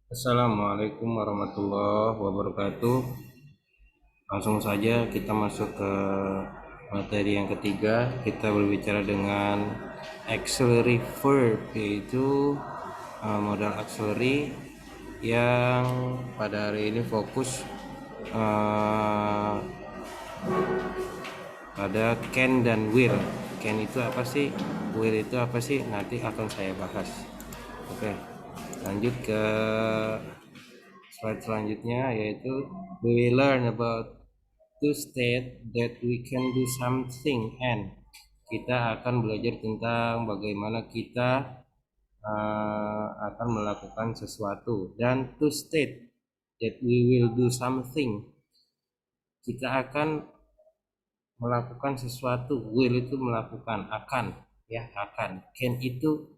Assalamualaikum warahmatullahi wabarakatuh. Langsung saja kita masuk ke materi yang ketiga. Kita berbicara dengan auxiliary verb, yaitu modal auxiliary yang pada hari ini fokus uh, pada can dan will. Can itu apa sih? Will itu apa sih? Nanti akan saya bahas. Oke, lanjut ke slide selanjutnya, yaitu we will learn about to state that we can do something, and kita akan belajar tentang bagaimana kita akan melakukan sesuatu. Dan to state that we will do something, kita akan melakukan sesuatu. Will itu melakukan, akan, ya, akan. Can itu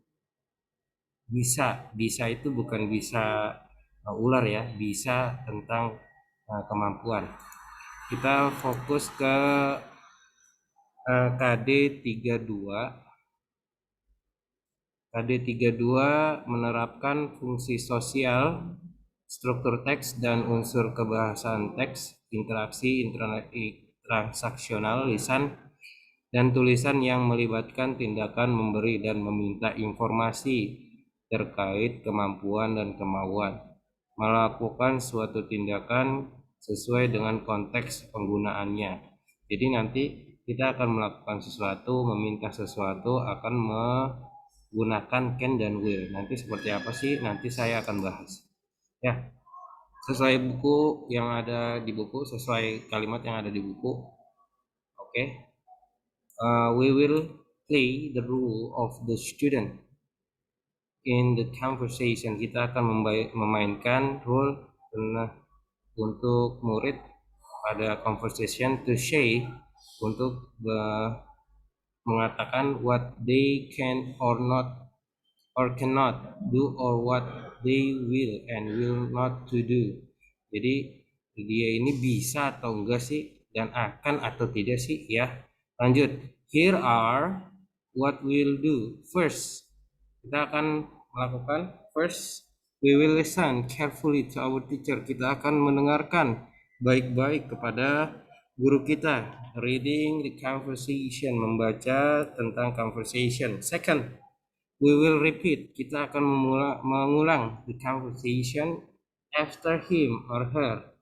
bisa. Bisa itu bukan bisa ular, ya, bisa tentang kemampuan. Kita fokus ke KD 32. KD 32 menerapkan fungsi sosial, struktur teks dan unsur kebahasaan teks, interaksi transaksional lisan dan tulisan yang melibatkan tindakan memberi dan meminta informasi terkait kemampuan dan kemauan. Melakukan suatu tindakan sesuai dengan konteks penggunaannya. Jadi nanti kita akan melakukan sesuatu, meminta sesuatu, akan menggunakan can dan will. Nanti seperti apa sih? Nanti saya akan bahas. Ya, sesuai buku yang ada di buku, sesuai kalimat yang ada di buku. Oke. We will play the role of the student in the conversation. Kita akan memainkan role untuk murid pada conversation, to say, untuk mengatakan what they can or cannot do, or what they will and will not to do. Jadi dia ini bisa atau enggak sih, dan akan atau tidak sih, ya. Lanjut. Here are what we'll do. First, kita akan melakukan. First, we will listen carefully to our teacher. Kita akan mendengarkan baik-baik kepada guru kita. Reading the conversation, membaca tentang conversation. Second, we will repeat. Kita akan mengulang the conversation after him or her.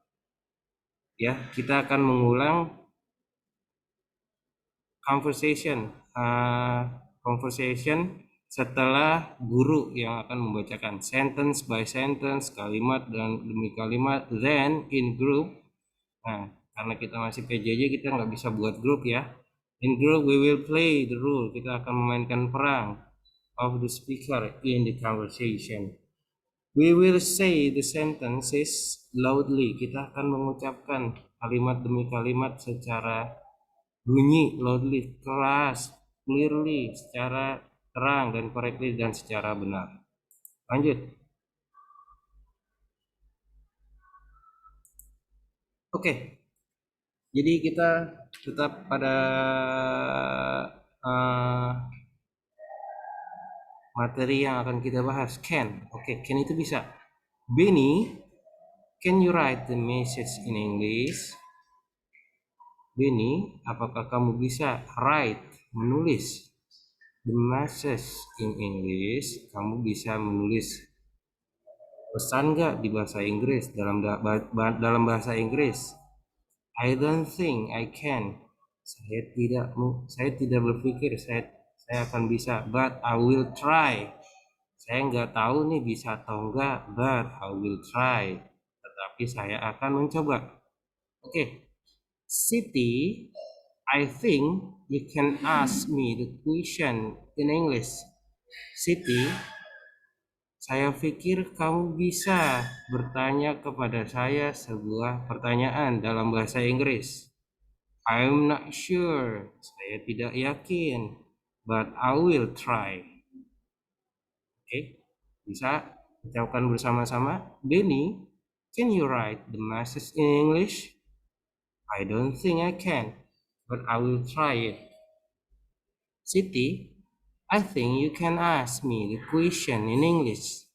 Ya, kita akan mengulang conversation setelah guru yang akan membacakan, sentence by sentence, kalimat dan demi kalimat. Then in group, nah karena kita masih PJJ, kita nggak bisa buat grup, ya. In group we will play the role. Kita akan memainkan peran of the speaker in the conversation. We will say the sentences loudly. Kita akan mengucapkan kalimat demi kalimat secara bunyi, loudly, keras, clearly, secara terang, dan correctly, dan secara benar. Lanjut. Oke. Jadi kita tetap pada materi yang akan kita bahas, can. Oke, can itu bisa. Benny, can you write the message in English? Benny, apakah kamu bisa write, menulis the message in English? Kamu bisa menulis pesan nggak di bahasa Inggris, dalam bahasa Inggris? I don't think I can. Saya tidak berpikir saya akan bisa. But I will try. Saya nggak tahu nih bisa atau enggak. But I will try. Tetapi saya akan mencoba. Oke. Siti, I think you can ask me the question in English. Siti, saya pikir kamu bisa bertanya kepada saya sebuah pertanyaan dalam bahasa Inggris. I'm not sure. Saya tidak yakin. But I will try. Oke, bisa ucapkan bersama-sama. Benny, can you write the message in English? I don't think I can, but I will try it. Siti, I think you can ask me the question in English.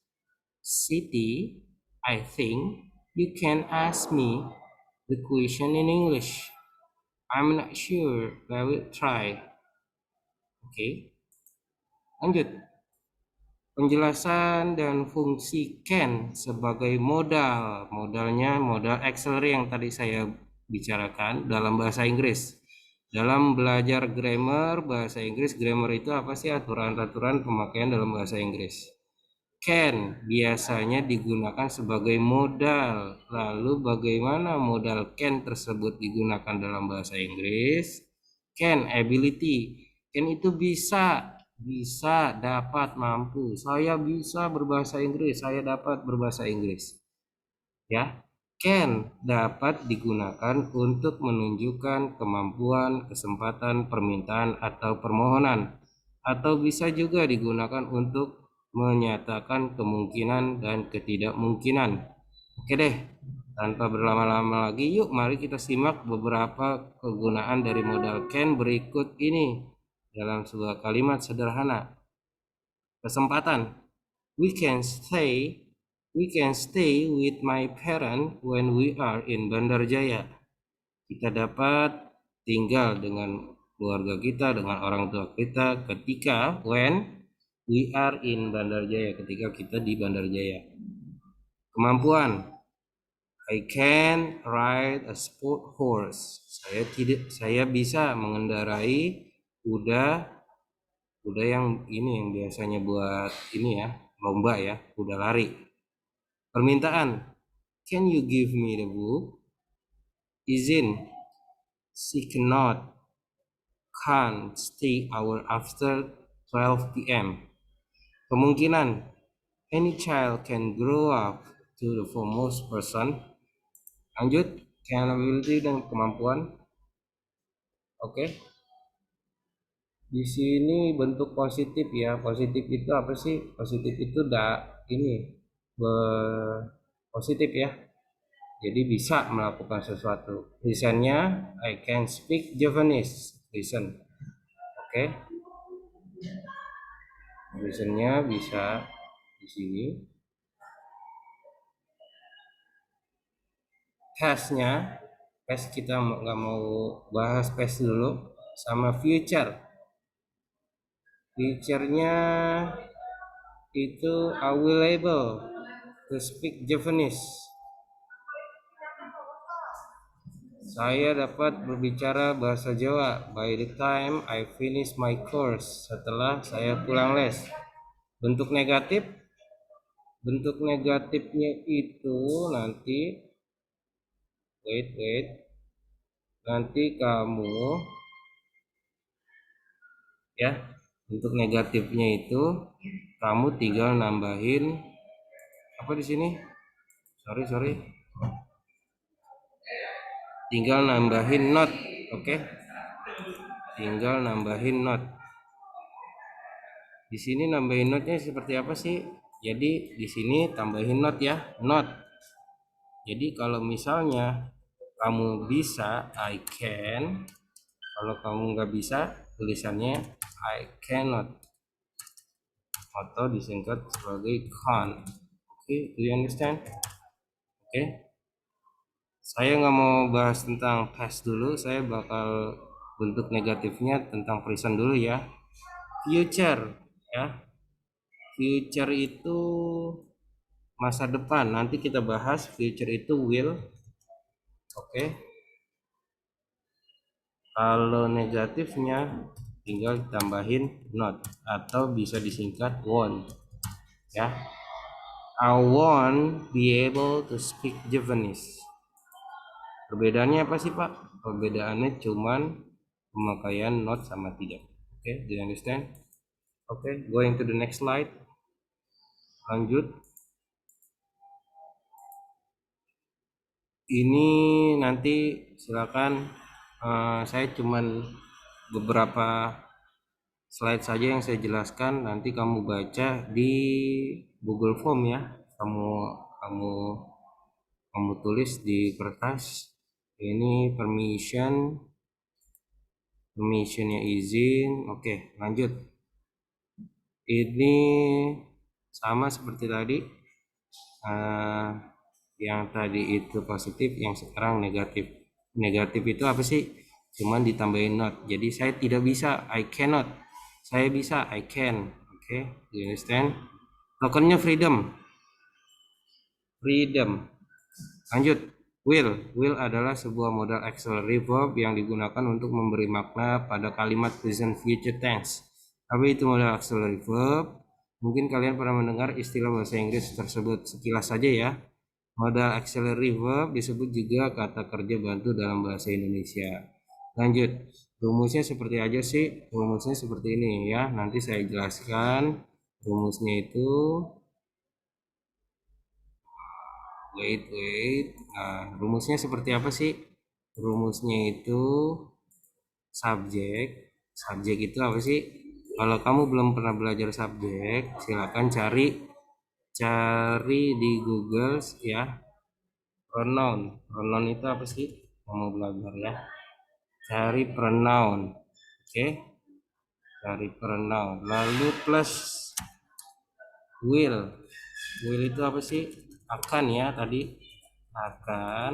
Siti, I think you can ask me the question in English. I'm not sure, but I will try. Oke, lanjut. Penjelasan dan fungsi can sebagai modal. Modalnya modal auxiliary yang tadi saya bicarakan dalam bahasa Inggris. Dalam belajar grammar bahasa Inggris, grammar itu apa sih? Aturan-aturan pemakaian dalam bahasa Inggris. Can biasanya digunakan sebagai modal. Lalu bagaimana modal can tersebut digunakan dalam bahasa Inggris? Can, ability. Can itu bisa, dapat, mampu. Saya bisa berbahasa Inggris, saya dapat berbahasa Inggris. Ya, can dapat digunakan untuk menunjukkan kemampuan, kesempatan, permintaan, atau permohonan. Atau bisa juga digunakan untuk menyatakan kemungkinan dan ketidakmungkinan. Oke deh, tanpa berlama-lama lagi, yuk mari kita simak beberapa kegunaan dari modal can berikut ini dalam sebuah kalimat sederhana. Kesempatan. We can stay we can stay with my parent when we are in Bandar Jaya. Kita dapat tinggal dengan keluarga kita, dengan orang tua kita ketika when we are in Bandar Jaya, ketika kita di Bandar Jaya. Kemampuan. I can ride a sport horse. Saya bisa mengendarai kuda yang ini yang biasanya buat ini ya, lomba ya, kuda lari. Permintaan. Can you give me the book? Izin. She can't stay hour after 12 p.m. Kemungkinan. Any child can grow up to the foremost person. Lanjut. Can, ability, dan kemampuan. Oke. Di sini bentuk positif ya. Positif itu apa sih? Positif itu ini positif ya. Jadi bisa melakukan sesuatu. Lisannya I can speak Japanese. Listen. Oke. Listennya bisa di sini. Past-nya, past kita nggak mau bahas past dulu, sama future. Future-nya itu available to speak Japanese. Saya dapat berbicara bahasa Jawa by the time I finish my course, setelah saya pulang les. Bentuk negatifnya itu nanti nanti kamu ya, bentuk negatifnya itu kamu tinggal nambahin apa di sini, sorry tinggal nambahin not. Oke. Tinggal nambahin not. Di sini nambahin notnya seperti apa sih? Jadi di sini tambahin not ya, not. Jadi kalau misalnya kamu bisa I can, kalau kamu nggak bisa tulisannya I cannot atau disingkat sebagai can't. Oke, do you understand? Oke. Saya nggak mau bahas tentang past dulu, saya bakal bentuk negatifnya tentang present dulu ya. Future ya. Future itu masa depan. Nanti kita bahas future itu will. Oke. Kalau negatifnya tinggal tambahin not atau bisa disingkat won't ya. I won't be able to speak Japanese. Perbedaannya apa sih Pak? Perbedaannya cuman pemakaian not sama tidak. Oke, do you understand? Oke, going to the next slide. Lanjut. Ini nanti silakan saya cuman beberapa slide saja yang saya jelaskan, nanti kamu baca di Google Form ya. Kamu tulis di kertas. Ini permissionnya izin. Oke, lanjut. Ini sama seperti tadi. Yang tadi itu positif, yang sekarang negatif. Negatif itu apa sih? Cuman ditambahin not. Jadi saya tidak bisa, I cannot. Saya bisa, I can. Oke, you understand? Tokennya freedom. Freedom. Lanjut. Will adalah sebuah modal auxiliary verb yang digunakan untuk memberi makna pada kalimat present future tense. Apa itu modal auxiliary verb? Mungkin kalian pernah mendengar istilah bahasa Inggris tersebut sekilas saja ya. Modal auxiliary verb disebut juga kata kerja bantu dalam bahasa Indonesia. Lanjut. Rumusnya seperti aja sih. Rumusnya seperti ini ya. Nanti saya jelaskan. Rumusnya itu wait. Nah, rumusnya seperti apa sih? Rumusnya itu subjek. Subjek itu apa sih? Kalau kamu belum pernah belajar subjek, silakan cari di Google ya. Pronoun. Pronoun itu apa sih? Kamu belajar ya. Cari pronoun. Oke. Cari pronoun. Lalu plus will. Will itu apa sih? Akan ya tadi. Akan.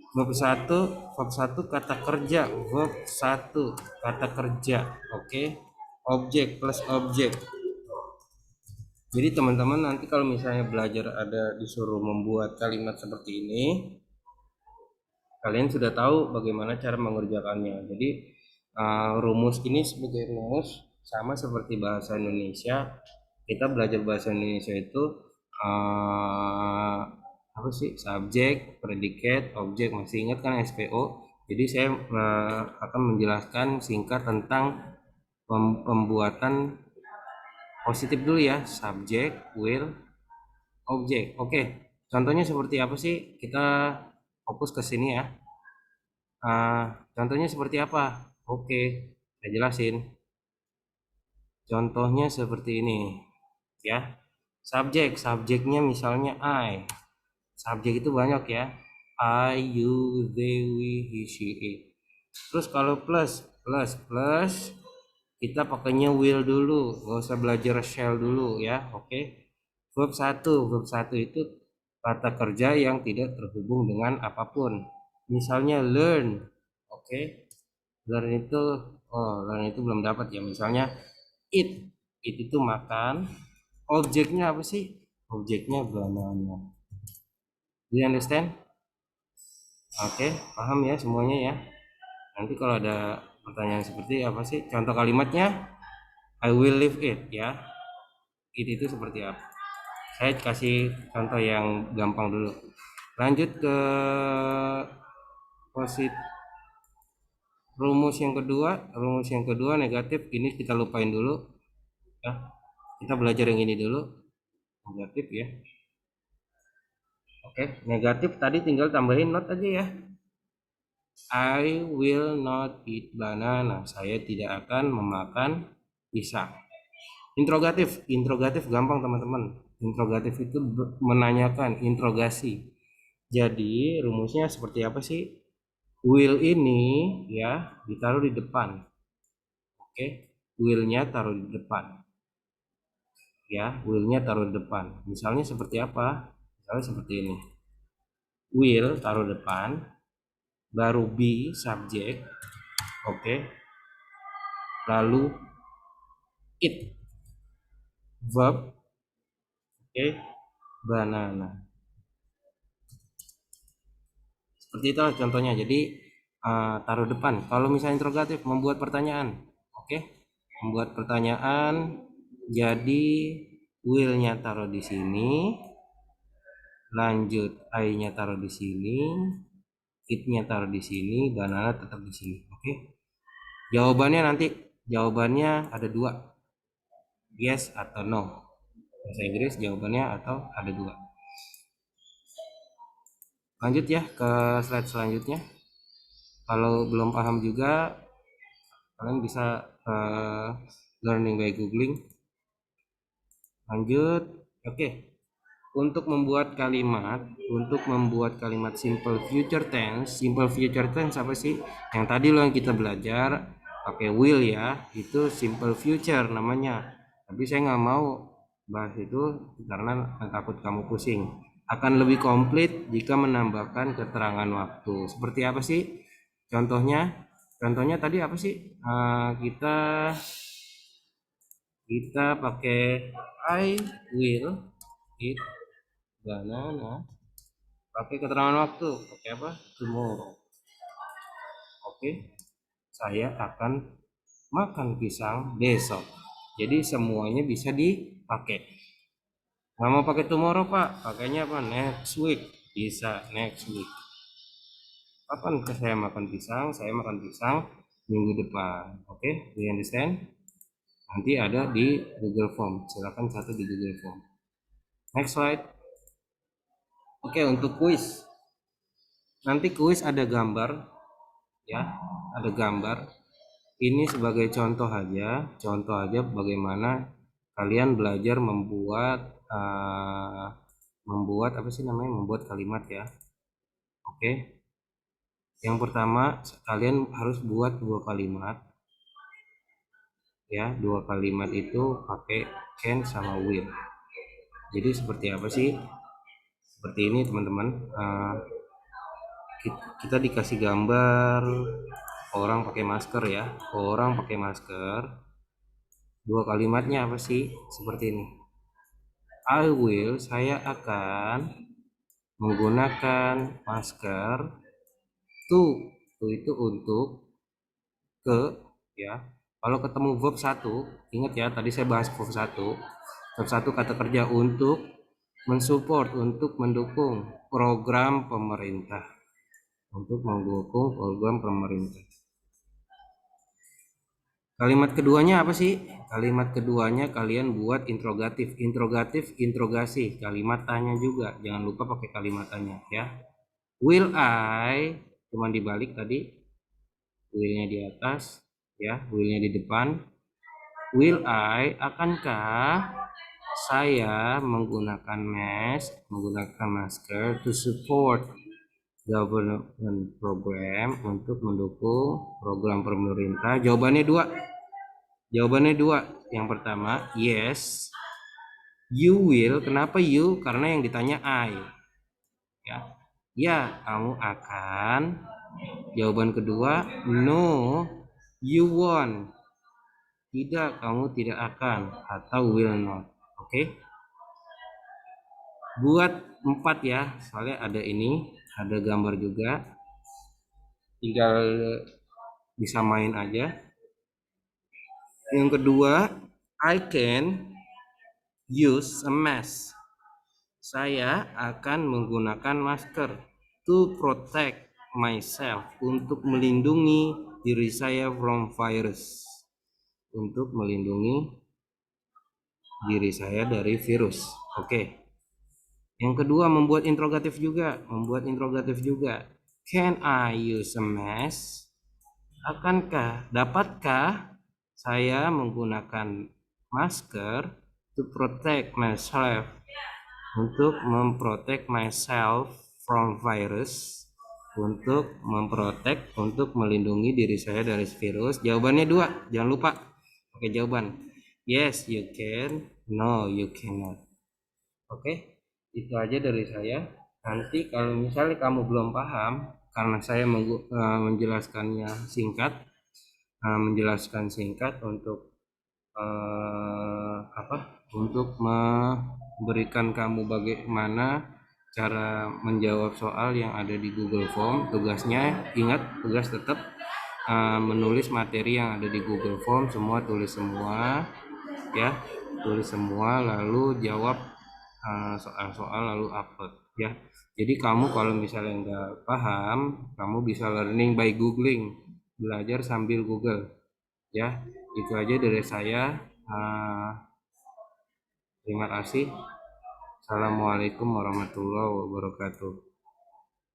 Verb 1 kata kerja. Verb 1 kata kerja. Oke. Objek plus objek. Jadi teman-teman nanti kalau misalnya belajar ada disuruh membuat kalimat seperti ini, kalian sudah tahu bagaimana cara mengerjakannya. Jadi rumus ini sebagai rumus sama seperti bahasa Indonesia. Kita belajar bahasa Indonesia itu apa sih? Subjek, predikat, objek. Masih ingat kan SPO? Jadi saya akan menjelaskan singkat tentang pembuatan positif dulu ya. Subjek, will, objek. Oke. Contohnya seperti apa sih? Kita fokus ke sini ya. Contohnya seperti apa? Oke, saya jelasin. Contohnya seperti ini, ya. Subjeknya misalnya I. Subjek itu banyak ya. I, you, they, we, he, she, it. Terus kalau plus, kita pakainya will dulu, nggak usah belajar shall dulu ya. Oke. Verb 1 itu kata kerja yang tidak terhubung dengan apapun. Misalnya learn. Oke. Learn itu belum dapat ya. Misalnya eat itu makan. Objeknya apa sih? Objeknya banana. Do you understand? Oke, paham ya semuanya ya. Nanti kalau ada pertanyaan seperti apa sih contoh kalimatnya, I will leave it ya. Itu seperti apa? Saya kasih contoh yang gampang dulu. Lanjut ke rumus yang kedua negatif. Ini kita lupain dulu ya. Kita belajar yang ini dulu. Negatif ya. Oke, negatif tadi tinggal tambahin not aja ya. I will not eat banana. Saya tidak akan memakan pisang. Interrogatif gampang teman-teman. Interrogatif itu menanyakan, interogasi. Jadi rumusnya seperti apa sih? Will ini ya ditaruh di depan. Oke, will-nya taruh di depan. Ya, will-nya taruh di depan. Misalnya seperti apa? Misalnya seperti ini. Will taruh depan, baru be subjek. Oke. Lalu it verb. Oke. Banana. Seperti itu contohnya. Jadi taruh depan. Kalau misalnya interrogatif membuat pertanyaan. Oke. Membuat pertanyaan. Jadi will-nya taruh di sini. Lanjut I-nya taruh di sini. It-nya taruh di sini, banana tetap di sini. Oke. Jawabannya ada dua. Yes atau no. Bahasa Inggris jawabannya atau ada dua. Lanjut ya ke slide selanjutnya. Kalau belum paham juga kalian bisa learning by googling. Lanjut. Oke. Untuk membuat kalimat simple future tense apa sih? Yang tadi yang kita belajar pakai will ya, itu simple future namanya. Tapi saya nggak mau bahas itu karena takut kamu pusing. akan lebih komplit jika menambahkan keterangan waktu. Seperti apa sih contohnya? Contohnya tadi apa sih? Kita pakai I will eat banana. Pakai keterangan waktu. Pakai apa? Tomorrow. Oke. Saya akan makan pisang besok. Jadi semuanya bisa dipakai. Nggak mau pakai tomorrow pak, pakainya apa? Next week. Bisa next week. Kapan saya makan pisang? Saya makan pisang minggu depan. Oke, do you understand? Nanti ada di Google Form. Silakan catat di Google Form. Next slide. Oke, untuk kuis. Nanti kuis ada gambar, ya, ada gambar. Ini sebagai contoh aja bagaimana kalian belajar membuat apa sih namanya? Membuat kalimat ya. Oke. Yang pertama, kalian harus buat dua kalimat. Ya, dua kalimat itu pakai can sama will. Jadi seperti apa sih? Seperti ini teman-teman. Kita dikasih gambar orang pakai masker ya. Orang pakai masker. Dua kalimatnya apa sih? Seperti ini. Saya akan menggunakan masker to itu untuk, ke, ya. Kalau ketemu verb satu, ingat ya tadi saya bahas verb satu kata kerja untuk mensupport, untuk mendukung program pemerintah, Kalimat keduanya apa sih? Kalimat keduanya kalian buat interogasi, kalimat tanya juga, jangan lupa pakai kalimat tanya ya. Will I, cuma dibalik tadi, will-nya di atas ya, will-nya di depan. Will I, akankah saya menggunakan masker to support government program, untuk mendukung program pemerintah? Jawabannya dua. Yang pertama, yes, you will. Kenapa you? Karena yang ditanya I. Ya, kamu akan. Jawaban kedua, no, you won't. Tidak, kamu tidak akan, atau will not. Oke. Buat 4 ya, soalnya ada ini, ada gambar juga. Tinggal disamain aja. Yang kedua, I can use a mask. Saya akan menggunakan masker to protect myself, untuk melindungi diri saya from virus. Untuk melindungi diri saya dari virus. Oke. Yang kedua, membuat interrogatif juga. Can I use a mask? Dapatkah saya menggunakan masker to protect myself, untuk memprotek myself from virus, untuk melindungi diri saya dari virus? Jawabannya dua, jangan lupa pakai jawaban. Yes, you can. No, you cannot. Oke, itu aja dari saya. Nanti kalau misalnya kamu belum paham, karena saya menjelaskan singkat untuk untuk memberikan kamu bagaimana cara menjawab soal yang ada di Google Form. Tugasnya, ingat, tugas tetap menulis materi yang ada di Google Form, tulis semua ya, lalu jawab soal-soal, lalu upload ya. Jadi kamu kalau misalnya nggak paham, kamu bisa learning by googling, belajar sambil Google ya. Itu aja dari saya. Terima kasih. Assalamualaikum warahmatullahi wabarakatuh.